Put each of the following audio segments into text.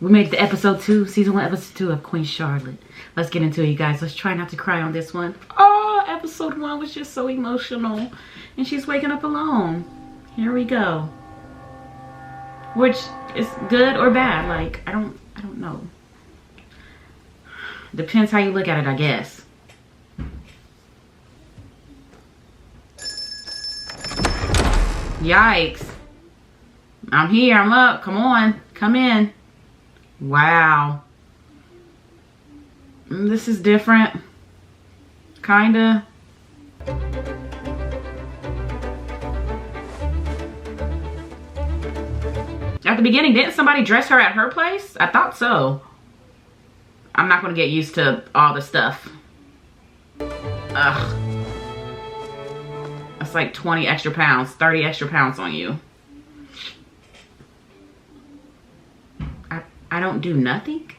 We made it to episode 2, season 1, episode 2 of Queen Charlotte. Let's get into it, you guys. Let's try not to cry on this one. Oh, episode 1 was just so emotional. And she's waking up alone. Here we go. Which is good or bad. Like, I don't know. Depends how you look at it, I guess. Yikes. I'm here, I'm up. Come on, come in. Wow. This is different. Kinda. At the beginning, didn't somebody dress her at her place? I thought so. I'm not gonna get used to all the stuff. Ugh. That's like 20 extra pounds, 30 extra pounds on you. I don't do nothing?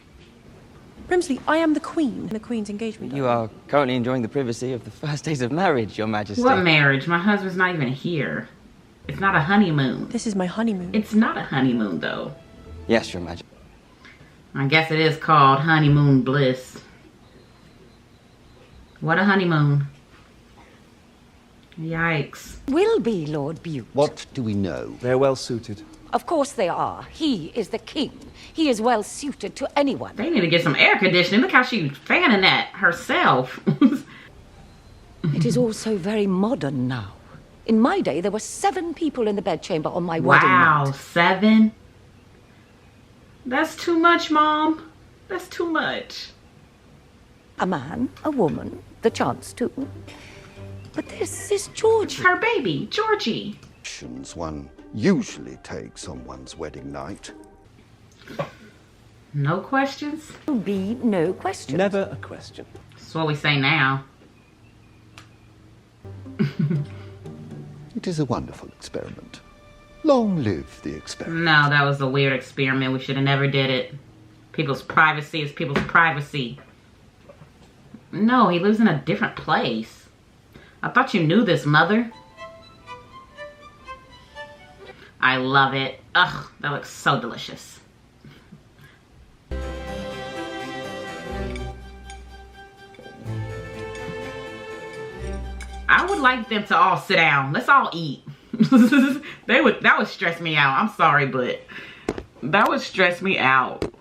Brimsley, I am the Queen. The Queen's engagement. You are currently enjoying the privacy of the first days of marriage, Your Majesty. What marriage? My husband's not even here. It's not a honeymoon. This is my honeymoon. It's not a honeymoon, though. Yes, Your Majesty. I guess it is called honeymoon bliss. What a honeymoon. Yikes. Will be Lord Bute. What do we know? They're well suited. Of course they are. He is the king. He is well suited to anyone. They need to get some air conditioning. Look how she's fanning that herself. It is all so very modern now. In my day, there were 7 people in the bedchamber on my wedding night. Wow, 7? That's too much, Mom. That's too much. A man, a woman, the chance to. But this is Georgie. Her baby, Georgie. One usually takes on one's wedding night. No questions? There'll be no question. Never a question. That's what we say now. It is a wonderful experiment. Long live the experiment. No, that was a weird experiment. We should have never did it. People's privacy is people's privacy. No, he lives in a different place. I thought you knew this, Mother. I love it. Ugh, that looks so delicious. I would like them to all sit down. Let's all eat. That would stress me out. I'm sorry, but that would stress me out.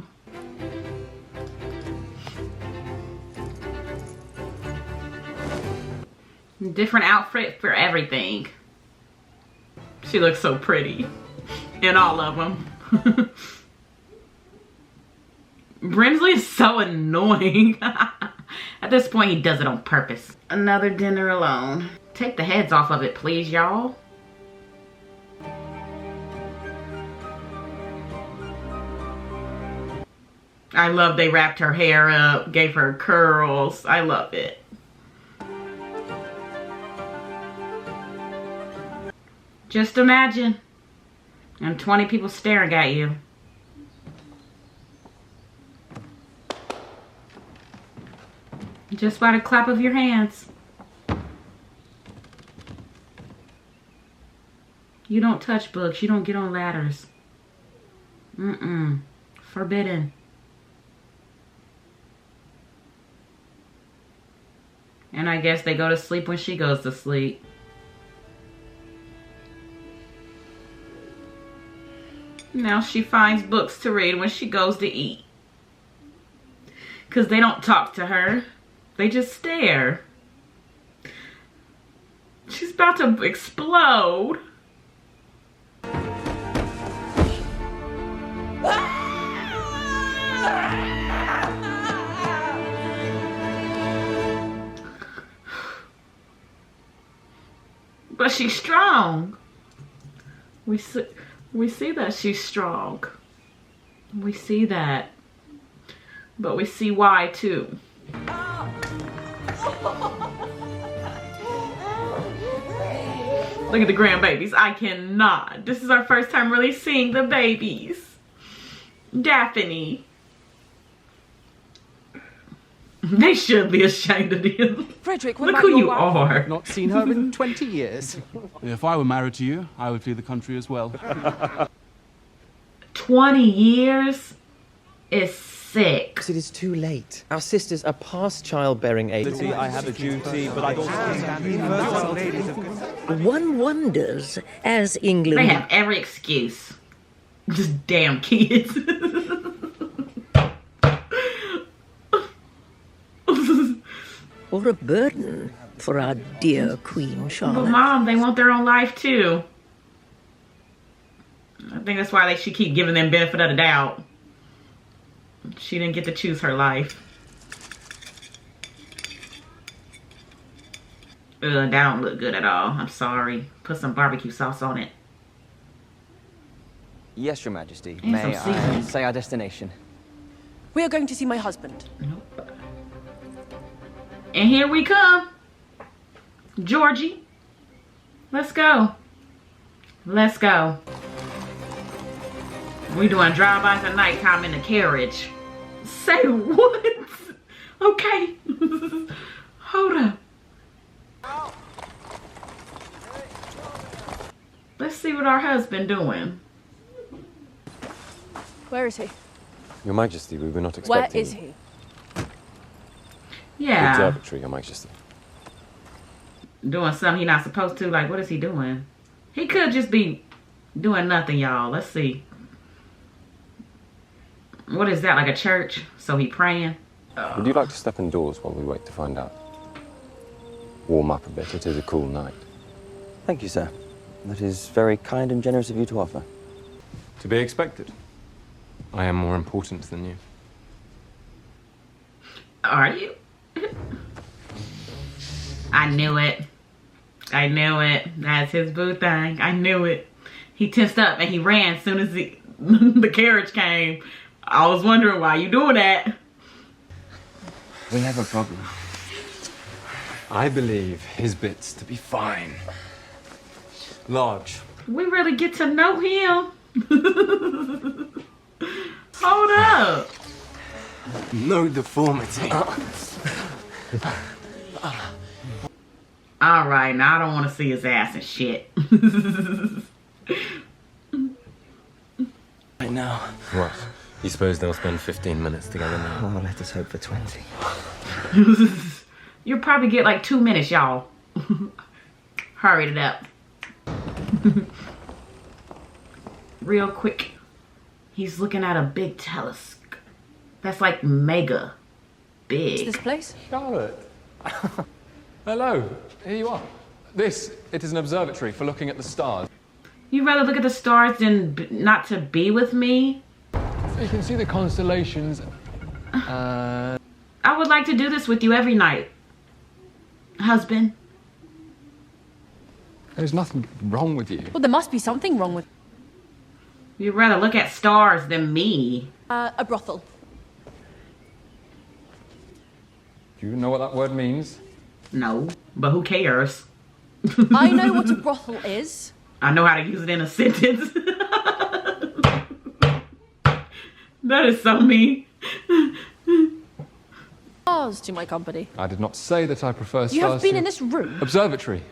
Different outfit for everything. She looks so pretty in all of them. Brimsley is so annoying. At this point, he does it on purpose. Another dinner alone. Take the heads off of it, please, y'all. I love they wrapped her hair up, gave her curls. I love it. Just imagine. And 20 people staring at you. Just by the clap of your hands. You don't touch books. You don't get on ladders. Forbidden. And I guess they go to sleep when she goes to sleep. Now she finds books to read when she goes to eat. Because they don't talk to her. They just stare. She's about to explode. But she's strong. We see that she's strong. We see that. But we see why too. Look at the grandbabies. I cannot. This is our first time really seeing the babies. Daphne. They should be ashamed of you. Frederick, look who you are. Not seen her in 20 years. If I were married to you, I would flee the country as well. 20 years? is sick. It is too late. Our sisters are past childbearing age. I have a duty, but I don't One wonders, as England... They have every excuse. Just damn kids. or a burden for our dear Queen Charlotte. But Mom, they want their own life too. I think that's why she keep giving them benefit of the doubt. She didn't get to choose her life. Ugh, that don't look good at all. I'm sorry. Put some barbecue sauce on it. Yes, Your Majesty. And May some I seasoning. say our destination? We are going to see my husband. Nope. And here we come. Georgie. Let's go. Let's go. We doing drive-bys at nighttime in the carriage. Say what? Okay. Hold up. Let's see what our husband doing. Where is he? Your Majesty, we were not Where expecting... is he? Yeah. Observatory, Your Majesty. Doing something he not supposed to. Like, what is he doing? He could just be doing nothing, y'all. Let's see. What is that, like a church? So he praying? Would you like to step indoors while we wait to find out? Warm up a bit, it is a cool night. Thank you, sir. That is very kind and generous of you to offer. To be expected. I am more important than you. Are you? I knew it. I knew it. That's his boo thing. I knew it. He tensed up and he ran as soon as the carriage came. I was wondering why you doing that. We have a problem. I believe his bits to be fine. Large. We really get to know him. Hold up. No deformity. All right, now I don't want to see his ass and shit. Right now. What? You suppose they'll spend 15 minutes together now? Oh, let us hope for 20. You'll probably get like 2 minutes, y'all. Hurry it up. Real quick. He's looking at a big telescope. That's like mega big. Is this place? Charlotte. Hello, here you are. This, it is an observatory for looking at the stars. You'd rather look at the stars than not to be with me? So you can see the constellations. I would like to do this with you every night. Husband. There's nothing wrong with you. Well, there must be something wrong with... You'd rather look at stars than me. a brothel. Do you know what that word means? No, but who cares? I know what a brothel is. I know how to use it in a sentence. That is so mean. Stars to my company. I did not say that I prefer stars. You have been to... in this room. Observatory.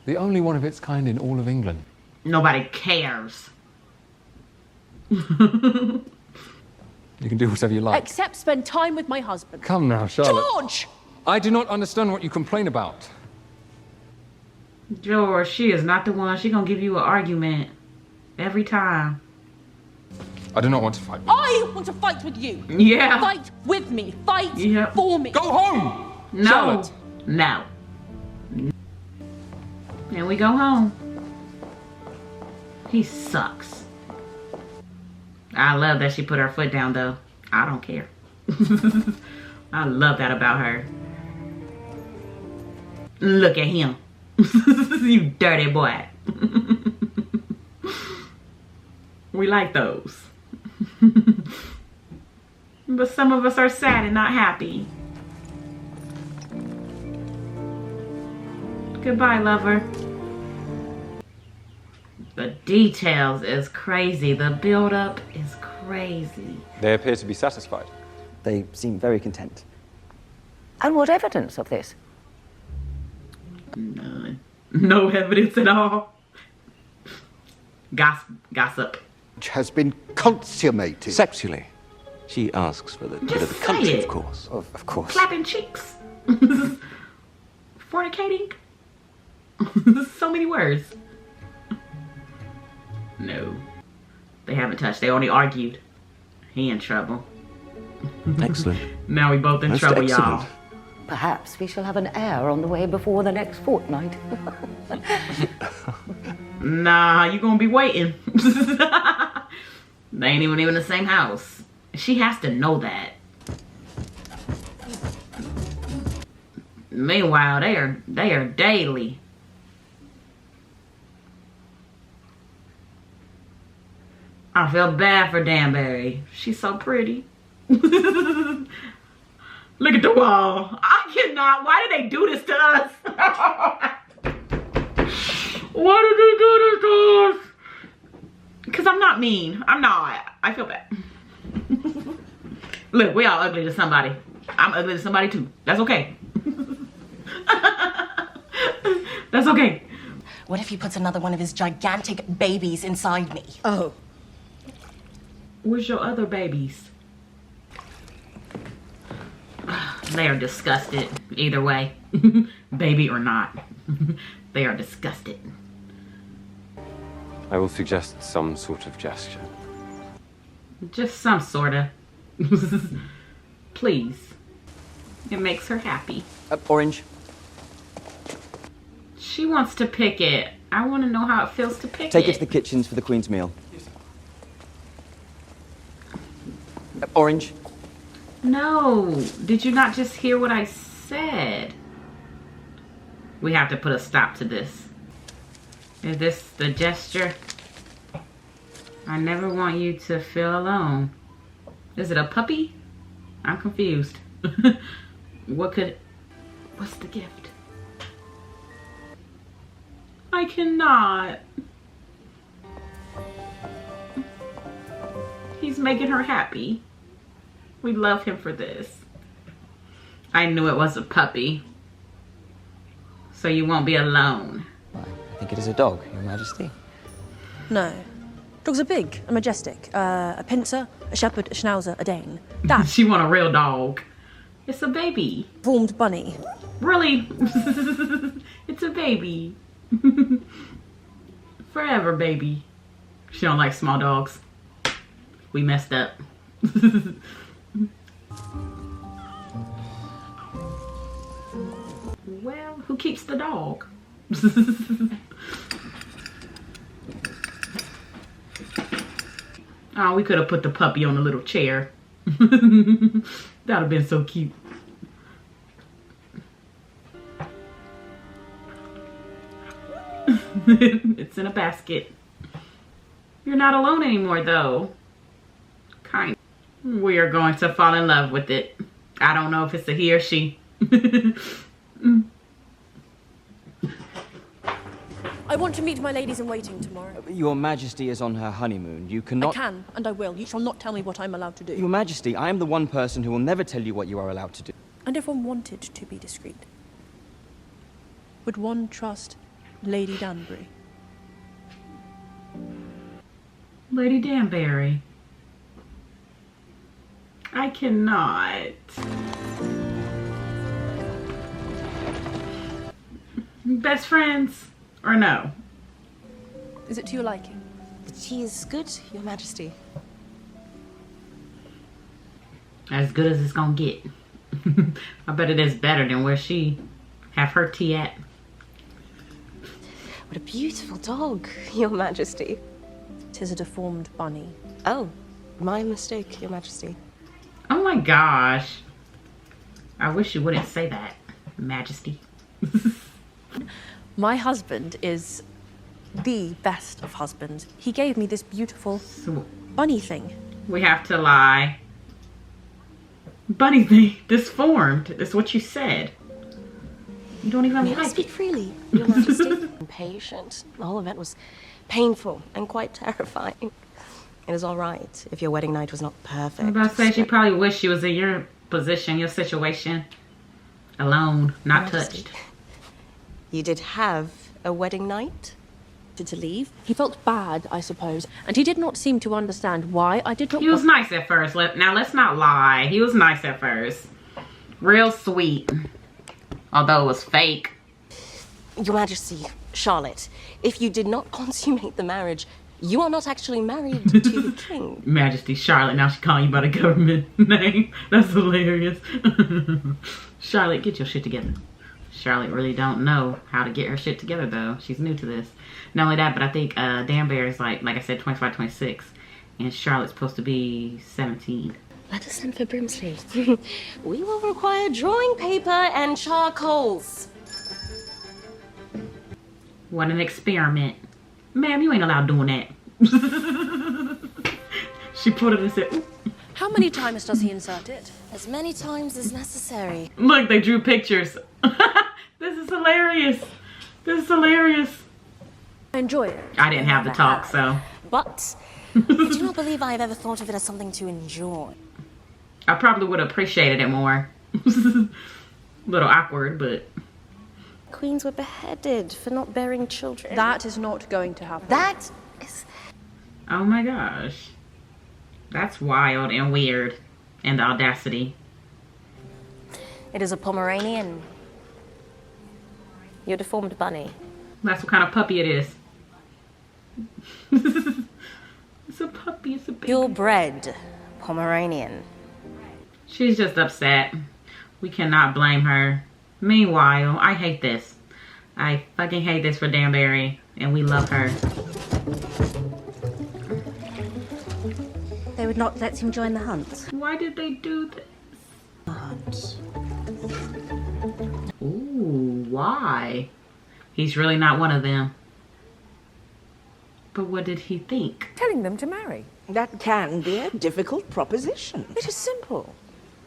The only one of its kind in all of England. Nobody cares. You can do whatever you like. Except spend time with my husband. Come now, Charlotte. George! I do not understand what you complain about. George, she is not the one. She gonna give you an argument every time. I do not want to fight. I want to fight with you. Yeah. Fight with me. Fight Yeah. for me. Go home! No. Charlotte. No. And we go home. He sucks. I love that she put her foot down though. I don't care. I love that about her. Look at him. You dirty boy. We like those. But some of us are sad and not happy. Goodbye, lover. The details is crazy. The build-up is crazy. They appear to be satisfied. They seem very content. And what evidence of this? None. No evidence at all. Gossip. Has been consummated. Sexually. She asks for the Just good of the say country, it. of course. Of course. Clapping cheeks. Fornicating. So many words. No. They haven't touched. They only argued. He in trouble. Excellent. Now we both in Most trouble, excellent. y'all. Perhaps we shall have an heir on the way before the next fortnight. Nah, you gonna be waiting. They ain't even in the same house. She has to know that. Meanwhile, they are daily. I feel bad for Danbury. She's so pretty. Look at the wall. I cannot. Why did they do this to us? Why did they do this to us? Because I'm not mean. I'm not. I feel bad. Look, we all ugly to somebody. I'm ugly to somebody too. That's okay. That's okay. What if he puts another one of his gigantic babies inside me? Oh, Where's your other babies? They are disgusted either way. Baby or not. They are disgusted. I will suggest some sort of gesture. Just some sorta. Please. It makes her happy. Orange. She wants to pick it. I want to know how it feels to pick Take it to the kitchens for the Queen's meal. Orange. No. Did you not just hear what I said? We have to put a stop to this. Is this the gesture? I never want you to feel alone. Is it a puppy? I'm confused. What's the gift? I cannot. He's making her happy. We love him for this. I knew it was a puppy. So you won't be alone. I think it is a dog, Your Majesty. No. Dogs are big and majestic. A pincer, a shepherd, a schnauzer, a Dane. That She want a real dog. It's a baby. formed bunny. Really? It's a baby. Forever baby. She don't like small dogs. We messed up. Well, who keeps the dog? Oh, we could have put the puppy on a little chair. That would have been so cute. It's in a basket. You're not alone anymore, though. Kind. We are going to fall in love with it. I don't know if it's a he or she. I want to meet my ladies in waiting tomorrow. Your Majesty is on her honeymoon. You I cannot... can, and I will. You shall not tell me what I'm allowed to do. Your Majesty, I am the one person who will never tell you what you are allowed to do. And if one wanted to be discreet, would one trust Lady Danbury? Lady Danbury. I cannot. Best friends or no? Is it to your liking? she is good, Your Majesty. As good as it's gonna get. I bet it is better than where she have her tea at. What a beautiful dog, Your Majesty. 'Tis a deformed bunny. Oh, my mistake, Your Majesty. Oh my gosh. I wish you wouldn't say that, Majesty. My husband is the best of husbands. He gave me this beautiful bunny thing. We have to lie. Bunny thing, disformed. That's what you said. You don't even May I like speak it. freely, Your Majesty? Impatient. The whole event was painful and quite terrifying. It is all right if your wedding night was not perfect. I'm about to say she probably wished she was in your position, your situation. Alone, not Majesty, touched. You did have a wedding night? To leave. He felt bad, I suppose, and he did not seem to understand why I did not. He was nice at first. Now let's not lie. He was nice at first. Real sweet. Although it was fake. Your Majesty, Charlotte, if you did not consummate the marriage, you are not actually married to the king. Majesty Charlotte. Now she's calling you by the government name. That's hilarious. Charlotte, get your shit together. Charlotte really don't know how to get her shit together, though. She's new to this. Not only that, but I think Danbury is like I said, 25, 26. And Charlotte's supposed to be 17. Let us send for Brimsley. We will require drawing paper and charcoals. What an experiment. Ma'am, you ain't allowed doing that. She put it and said, ooh. How many times does he insert it? As many times as necessary. Look, they drew pictures. This is hilarious. This is hilarious. I enjoy it. I didn't have the talk, so. But I do not believe I've ever thought of it as something to enjoy. I probably would have appreciated it more. Little awkward, but. Queens were beheaded for not bearing children. That is not going to happen. That is... Oh my gosh. That's wild and weird. And the audacity. It is a Pomeranian. Your deformed bunny. That's what kind of puppy it is. It's a puppy, it's a baby. Purebred Pomeranian. She's just upset. We cannot blame her. Meanwhile, I hate this. I fucking hate this for Danbury. And we love her. They would not let him join the hunt. Why did they do this? The hunt. Ooh, why? He's really not one of them. But what did he think? Telling them to marry. That can be a difficult proposition. It is simple.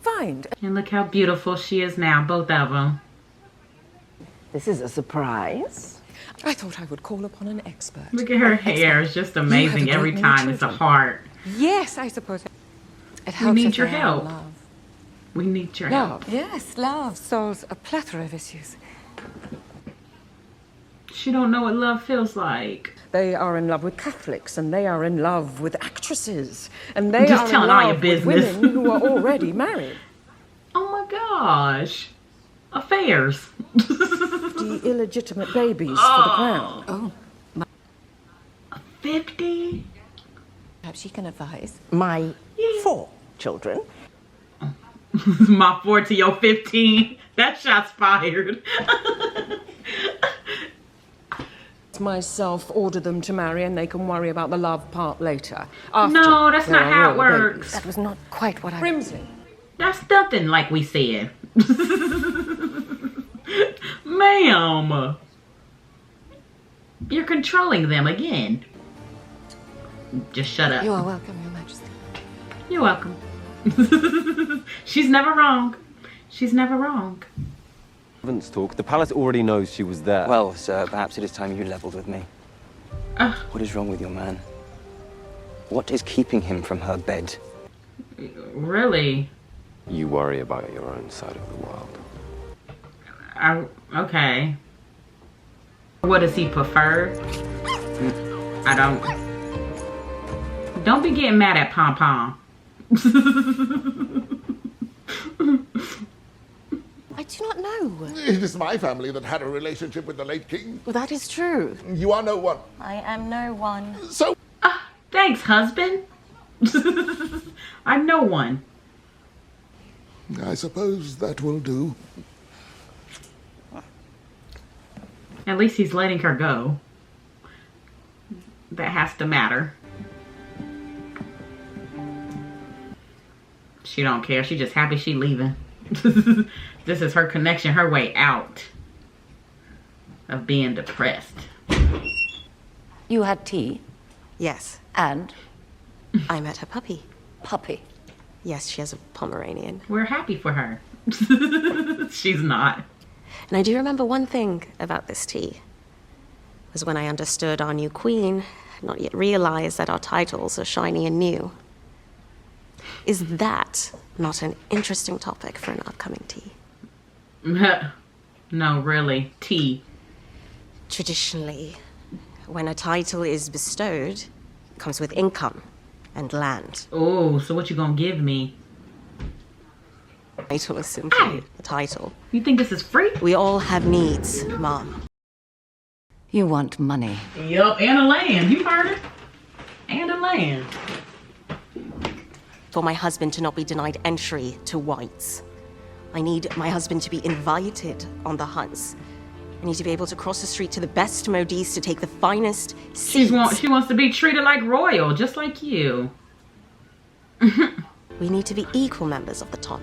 Find. And look how beautiful she is now, both of them. This is a surprise. I thought I would call upon an expert. Look at her hair. It's just amazing every time. It's a heart. Yes, I suppose. It We helps need if your they have help. love. We need your Love. help. Yes, love solves a plethora of issues. She don't know what love feels like. They are in love with Catholics, and they are in love with actresses, and they Just are telling in all your love with business. women who are already married. Oh my gosh. Affairs. The illegitimate babies for the crown. Oh. 50? Perhaps she can advise. My 4 children. My 4 to your 15. That shot's fired. Myself order them to marry, and they can worry about the love part later. After No, that's there not are how it royal works. babies. That was not quite what I... Brimsley. That's nothing like we said. Ma'am. You're controlling them again. Just shut up. You are welcome, Your Majesty. You're welcome. She's never wrong. She's never wrong. Servants talk. The palace already knows she was there. Well, sir, perhaps it is time you levelled with me. Ugh. What is wrong with your man? What is keeping him from her bed? Really? You worry about your own side of the world. Okay. What does he prefer? I don't be getting mad at Pom Pom. I do not know. It is my family that had a relationship with the late king. Well, that is true. You are no one. I am no one. So... Thanks, husband. I'm no one. I suppose that will do. At least he's letting her go. That has to matter. She don't care. She just happy she leaving. This is her connection, her way out of being depressed. You had tea? Yes. And? I met her puppy. Puppy? Yes, she has a Pomeranian. We're happy for her. She's not. And I do remember one thing about this tea. Was when I understood our new queen had not yet realized that our titles are shiny and new. Is that not an interesting topic for an upcoming tea? No, really. Tea. Traditionally, when a title is bestowed, it comes with income and land. Oh, so what you gonna give me? Title is simply a title. You think this is free? We all have needs, Mom. You want money. Yup, and a land. You heard it. And a land. For my husband to not be denied entry to White's. I need my husband to be invited on the hunts. I need to be able to cross the street to the best modiste to take the finest seats. She wants to be treated like royal, just like you. We need to be equal members of the ton.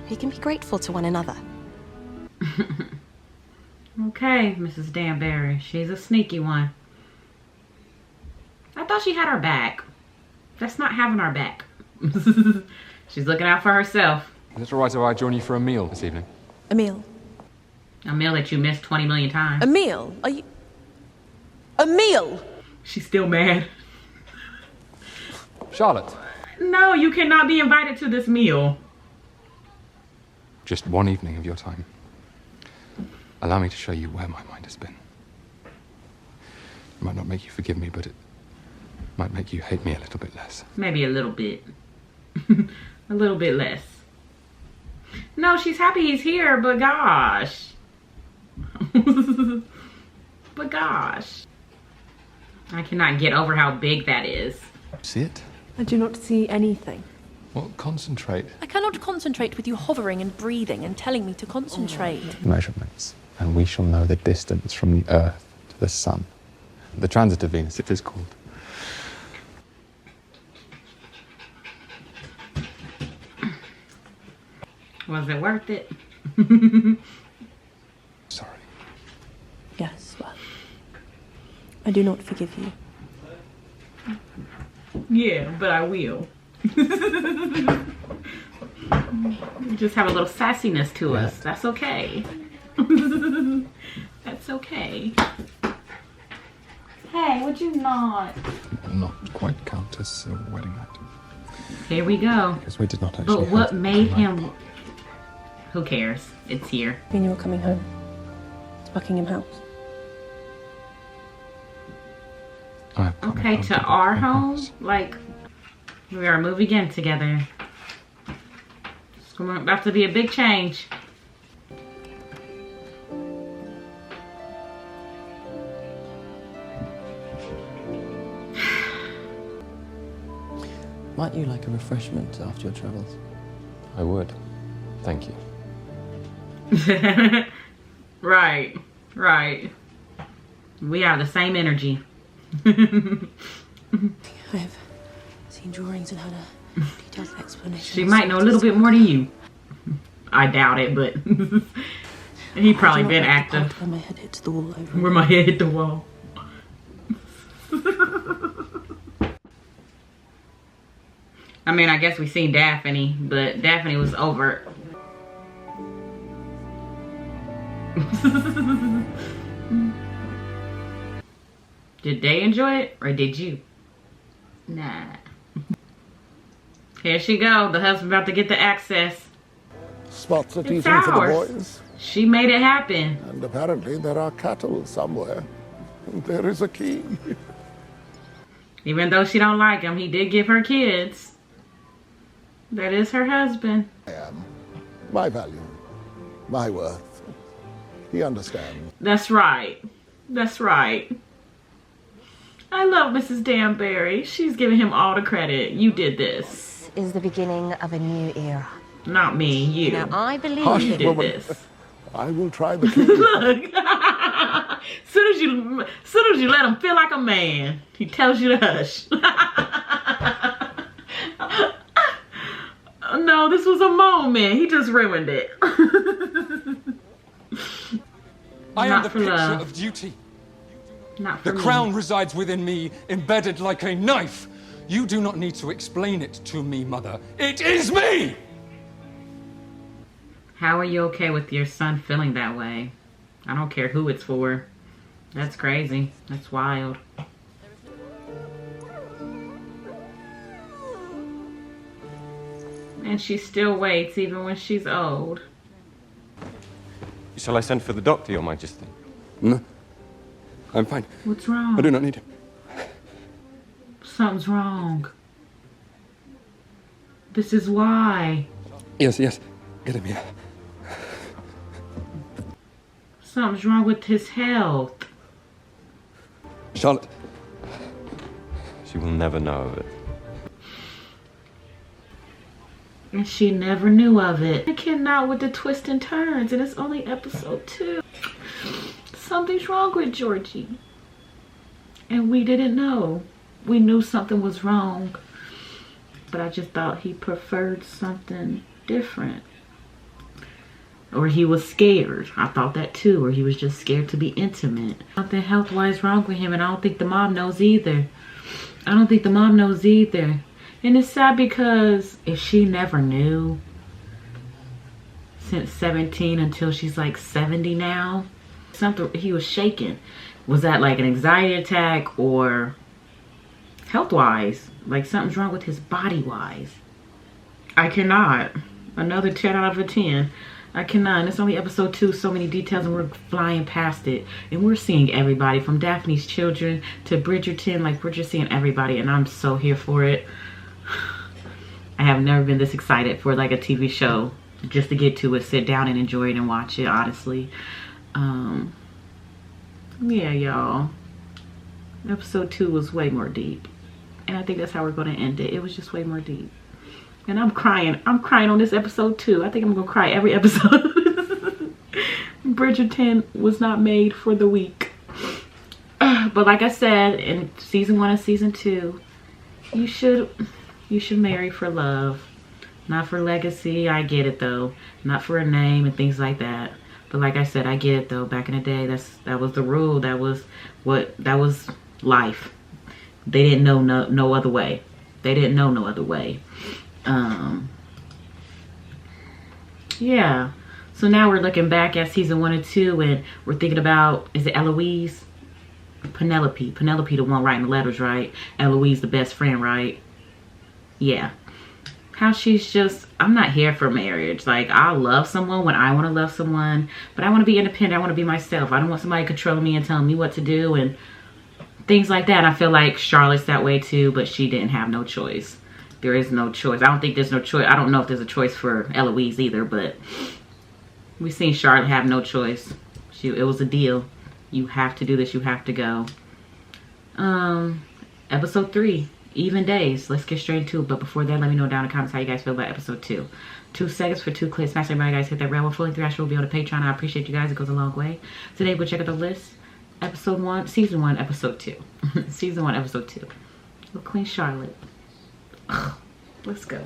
We can be grateful to one another. Okay, Mrs. Danbury. She's a sneaky one. I thought she had our back. That's not having our back. She's looking out for herself. Is it all right if I join you for a meal this evening? A meal? A meal that you missed 20 million times. A meal? Are you... A meal? She's still mad. Charlotte. No, you cannot be invited to this meal. Just one evening of your time. Allow me to show you where my mind has been. It might not make you forgive me, but it might make you hate me a little bit less. Maybe a little bit. A little bit less. No, she's happy he's here, but gosh. But gosh. I cannot get over how big that is. See it? I do not see anything. Well, concentrate. I cannot concentrate with you hovering and breathing and telling me to concentrate. Measurements, and we shall know the distance from the Earth to the Sun. The transit of Venus, it is called. Was it worth it? Sorry. Yes, well, I do not forgive you. Yeah, but I will. You just have a little sassiness to us. That's okay. That's okay. Hey, would you not? Not quite count as a wedding night. Here we go. Because we did not actually. But what made him... Who cares? It's here. When you were coming home to Buckingham House. Okay, to our home? Like, we are moving in together. It's about to be a big change. Might you like a refreshment after your travels? I would. Thank you. Right, right. We have the same energy. I've seen drawings and had a detailed explanation. She might know a little bit more than you. I doubt it, but he probably been active. Where my head hits the wall over. Where my head hit the wall. I mean, I guess we seen Daphne, but Daphne was overt. Did they enjoy it, or did you? Nah. Here she go. The husband about to get the access. Spots are It's teaching for the ours. boys. She made it happen. And apparently there are cattle somewhere. There is a key. Even though she don't like him, he did give her kids. That is her husband. I am. My value. My worth. He understands. That's right. That's right. I love Mrs. Danbury. She's giving him all the credit. You did this. Is the beginning of a new era. Not me, you. Now, I believe You did this. I will try the key. Look. soon as you let him feel like a man, he tells you to hush. No, this was a moment. He just ruined it. I am Not the for picture love. of duty. Not for The me. crown resides within me, embedded like a knife. You do not need to explain it to me, Mother. It is me! How are you okay with your son feeling that way? I don't care who it's for. That's crazy. That's wild. And she still waits even when she's old. Shall I send for the doctor, Your Majesty? No. I'm fine. What's wrong? I do not need him. Something's wrong. This is why. Yes, yes. Get him here. Something's wrong with his health. Charlotte. She will never know of it. And she never knew of it. I cannot with the twists and turns, and it's only episode 2. Something's wrong with Georgie. And we didn't know. We knew something was wrong. But I just thought he preferred something different. Or he was scared. I thought that too. Or he was just scared to be intimate. Something health-wise wrong with him, and I don't think the mom knows either. I don't think the mom knows either. And it's sad because if she never knew since 17 until she's like 70 now, something, he was shaking. Was that like an anxiety attack or health-wise? Like something's wrong with his body-wise. I cannot. Another 10 out of a 10. I cannot. And it's only episode 2, so many details, and we're flying past it. And we're seeing everybody from Daphne's children to Bridgerton. Like, we're just seeing everybody, and I'm so here for it. I have never been this excited for like a TV show just to get to it, sit down and enjoy it and watch it, honestly. Yeah, y'all. Episode 2 was way more deep. And I think that's how we're going to end it. It was just way more deep. And I'm crying. I'm crying on this episode too. I think I'm going to cry every episode. Bridgerton was not made for the weak. But like I said, in season 1 and season 2, you should marry for love. Not for legacy. I get it though. Not for a name and things like that. But like I said, I get it though. Back in the day, that was the rule. That was life. They didn't know no other way. They didn't know no other way. Yeah. So now we're looking back at season 1 and 2, and we're thinking about, is it Eloise? Penelope the one writing the letters, right? Eloise the best friend, right? Yeah. How she's just, I'm not here for marriage. Like, I love someone when I want to love someone, but I want to be independent. I want to be myself. I don't want somebody controlling me and telling me what to do and things like that. And I feel like Charlotte's that way too, but she didn't have no choice. There is no choice. I don't think there's no choice. I don't know if there's a choice for Eloise either, but we've seen Charlotte have no choice. It was a deal. You have to do this. You have to go. Episode 3, Even Days. Let's get straight into it. But before that, let me know down in the comments how you guys feel about episode 2. 2 seconds for 2 clicks. Smash everybody, guys. Hit that red one. Fully 3 I will be on the Patreon. I appreciate you guys. It goes a long way. Today, we'll check out the list. Episode 1, season 1, episode 2. Season 1, episode 2. With Queen Charlotte. Let's go.